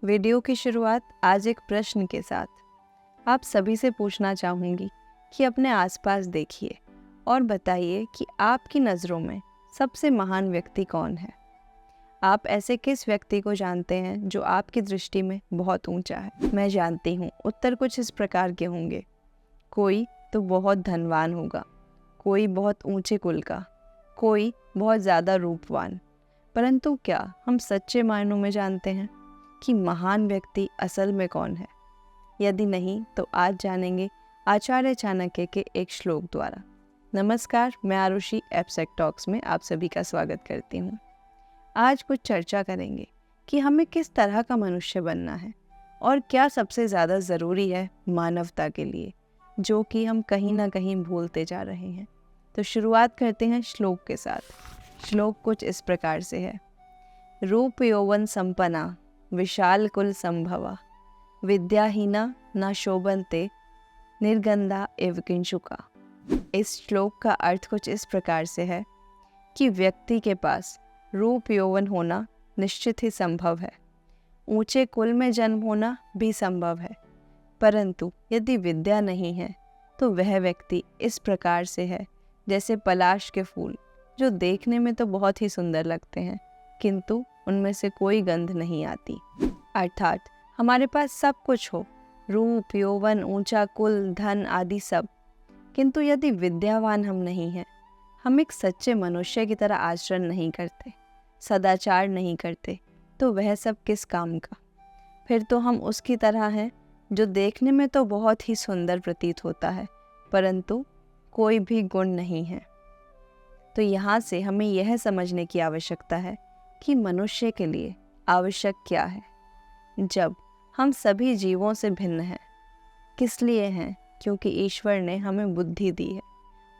Video की शुरुआत आज एक प्रश्न के साथ। आप सभी से पूछना चाहूँगी कि अपने आसपास देखिए और बताइए कि आपकी नज़रों में सबसे महान व्यक्ति कौन है। आप ऐसे किस व्यक्ति को जानते हैं जो आपकी दृष्टि में बहुत ऊंचा है। मैं जानती हूँ उत्तर कुछ इस प्रकार के होंगे। कोई तो बहुत धनवान होगा, कोई बहुत ऊंचे कुल का, कोई बहुत ज़्यादा रूपवान। परंतु क्या हम सच्चे मायनों में जानते हैं कि महान व्यक्ति असल में कौन है? यदि नहीं तो आज जानेंगे आचार्य चाणक्य के एक श्लोक द्वारा। नमस्कार, मैं आरुषि एब्स्ट्रैक्ट टॉक्स में आप सभी का स्वागत करती हूँ। आज कुछ चर्चा करेंगे कि हमें किस तरह का मनुष्य बनना है और क्या सबसे ज़्यादा ज़रूरी है मानवता के लिए, जो कि हम कहीं ना कहीं भूलते जा रहे हैं। तो शुरुआत करते हैं श्लोक के साथ। श्लोक कुछ इस प्रकार से है। रूप यौवन संपन्ना विशाल कुल संभवा, विद्याहीना न शोभन्ते निर्गंधा एव किंचुका। इस श्लोक का अर्थ कुछ इस प्रकार से है कि व्यक्ति के पास रूप यौवन होना निश्चित ही संभव है, ऊंचे कुल में जन्म होना भी संभव है, परंतु यदि विद्या नहीं है तो वह व्यक्ति इस प्रकार से है जैसे पलाश के फूल, जो देखने में तो बहुत ही सुंदर लगते हैं किंतु उनमें से कोई गंध नहीं आती। अर्थात हमारे पास सब कुछ हो, रूप यौवन ऊंचा कुल धन आदि सब, किंतु यदि विद्यावान हम नहीं हैं, हम एक सच्चे मनुष्य की तरह आचरण नहीं करते, सदाचार नहीं करते, तो वह सब किस काम का। फिर तो हम उसकी तरह हैं जो देखने में तो बहुत ही सुंदर प्रतीत होता है परंतु कोई भी गुण नहीं है। तो यहाँ से हमें यह समझने की आवश्यकता है कि मनुष्य के लिए आवश्यक क्या है। जब हम सभी जीवों से भिन्न हैं, किस लिए हैं? क्योंकि ईश्वर ने हमें बुद्धि दी है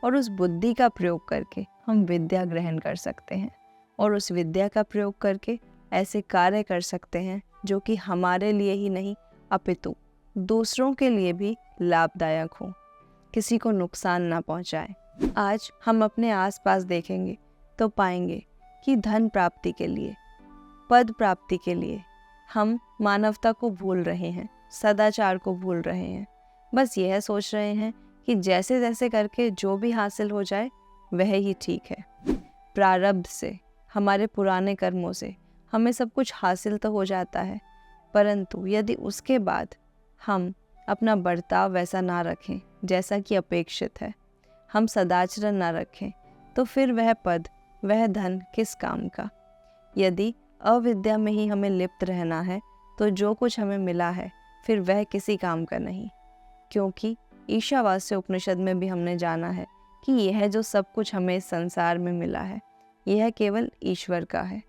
और उस बुद्धि का प्रयोग करके हम विद्या ग्रहण कर सकते हैं और उस विद्या का प्रयोग करके ऐसे कार्य कर सकते हैं जो कि हमारे लिए ही नहीं अपितु दूसरों के लिए भी लाभदायक हो, किसी को नुकसान ना पहुंचाए। आज हम अपने आसपास देखेंगे तो पाएंगे कि धन प्राप्ति के लिए, पद प्राप्ति के लिए हम मानवता को भूल रहे हैं, सदाचार को भूल रहे हैं। बस यह सोच रहे हैं कि जैसे जैसे करके जो भी हासिल हो जाए वह ही ठीक है। प्रारब्ध से, हमारे पुराने कर्मों से हमें सब कुछ हासिल तो हो जाता है, परंतु यदि उसके बाद हम अपना बर्ताव वैसा ना रखें जैसा कि अपेक्षित है, हम सदाचरण ना रखें, तो फिर वह पद, वह धन किस काम का। यदि अविद्या में ही हमें लिप्त रहना है तो जो कुछ हमें मिला है फिर वह किसी काम का नहीं, क्योंकि ईशावास्य उपनिषद में भी हमने जाना है कि यह जो सब कुछ हमें इस संसार में मिला है यह केवल ईश्वर का है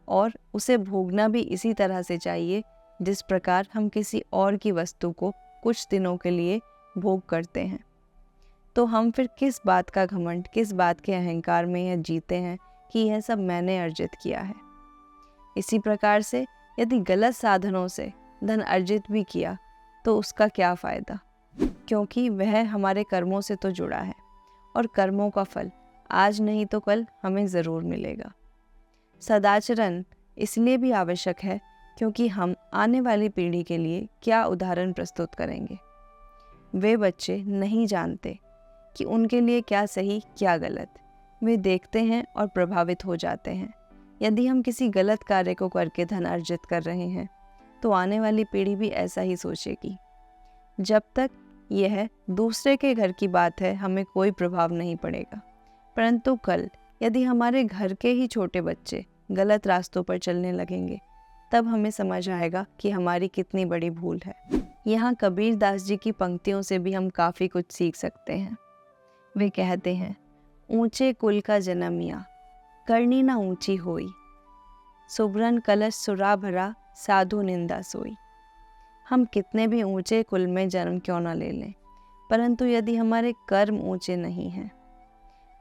और उसे भोगना भी इसी तरह से चाहिए जिस प्रकार हम किसी और की वस्तु को कुछ दिनों के लिए भोग करते हैं। तो हम फिर किस बात का घमंड, किस बात के अहंकार में यह जीते हैं कि यह सब मैंने अर्जित किया है। इसी प्रकार से यदि गलत साधनों से धन अर्जित भी किया तो उसका क्या फ़ायदा, क्योंकि वह हमारे कर्मों से तो जुड़ा है और कर्मों का फल आज नहीं तो कल हमें ज़रूर मिलेगा। सदाचरण इसलिए भी आवश्यक है क्योंकि हम आने वाली पीढ़ी के लिए क्या उदाहरण प्रस्तुत करेंगे। वे बच्चे नहीं जानते कि उनके लिए क्या सही क्या गलत, वे देखते हैं और प्रभावित हो जाते हैं। यदि हम किसी गलत कार्य को करके धन अर्जित कर रहे हैं तो आने वाली पीढ़ी भी ऐसा ही सोचेगी। जब तक यह दूसरे के घर की बात है हमें कोई प्रभाव नहीं पड़ेगा, परंतु कल यदि हमारे घर के ही छोटे बच्चे गलत रास्तों पर चलने लगेंगे तब हमें समझ आएगा कि हमारी कितनी बड़ी भूल है। यहाँ कबीर दास जी की पंक्तियों से भी हम काफ़ी कुछ सीख सकते हैं। वे कहते हैं, ऊंचे कुल का जन्मिया करनी ना ऊंची होई, सुब्रन कलश सुरा भरा साधु निंदा सोई। हम कितने भी ऊंचे कुल में जन्म क्यों ना ले लें, परंतु यदि हमारे कर्म ऊंचे नहीं हैं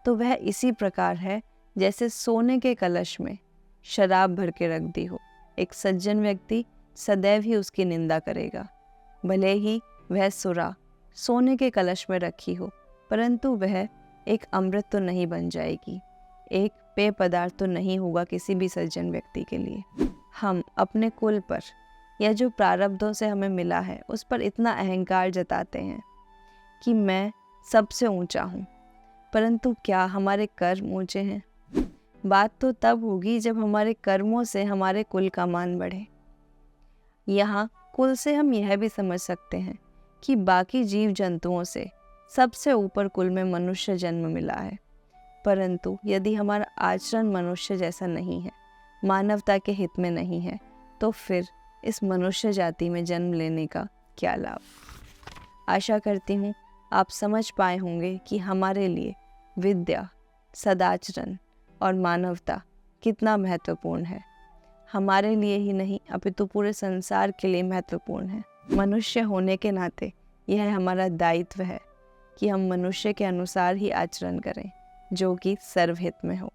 तो वह इसी प्रकार है जैसे सोने के कलश में शराब भर के रख दी हो। एक सज्जन व्यक्ति सदैव ही उसकी निंदा करेगा, भले ही वह सुरा सोने के कलश में रखी हो, परंतु वह एक अमृत तो नहीं बन जाएगी, एक पेय पदार्थ तो नहीं होगा किसी भी सज्जन व्यक्ति के लिए। हम अपने कुल पर या जो प्रारब्धों से हमें मिला है उस पर इतना अहंकार जताते हैं कि मैं सबसे ऊंचा हूँ, परंतु क्या हमारे कर्म ऊंचे हैं? बात तो तब होगी जब हमारे कर्मों से हमारे कुल का मान बढ़े। यहाँ कुल से हम यह भी समझ सकते हैं कि बाकी जीव जंतुओं से सबसे ऊपर कुल में मनुष्य जन्म मिला है, परंतु यदि हमारा आचरण मनुष्य जैसा नहीं है, मानवता के हित में नहीं है, तो फिर इस मनुष्य जाति में जन्म लेने का क्या लाभ? आशा करती हूँ आप समझ पाए होंगे कि हमारे लिए विद्या, सदाचरण और मानवता कितना महत्वपूर्ण है। हमारे लिए ही नहीं अपितु पूरे संसार के लिए महत्वपूर्ण है। मनुष्य होने के नाते यह हमारा दायित्व है कि हम मनुष्य के अनुसार ही आचरण करें, जो कि सर्वहित में हो।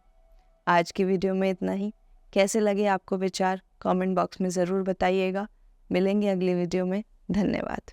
आज की वीडियो में इतना ही। कैसे लगे आपको विचार कमेंट बॉक्स में ज़रूर बताइएगा। मिलेंगे अगली वीडियो में। धन्यवाद।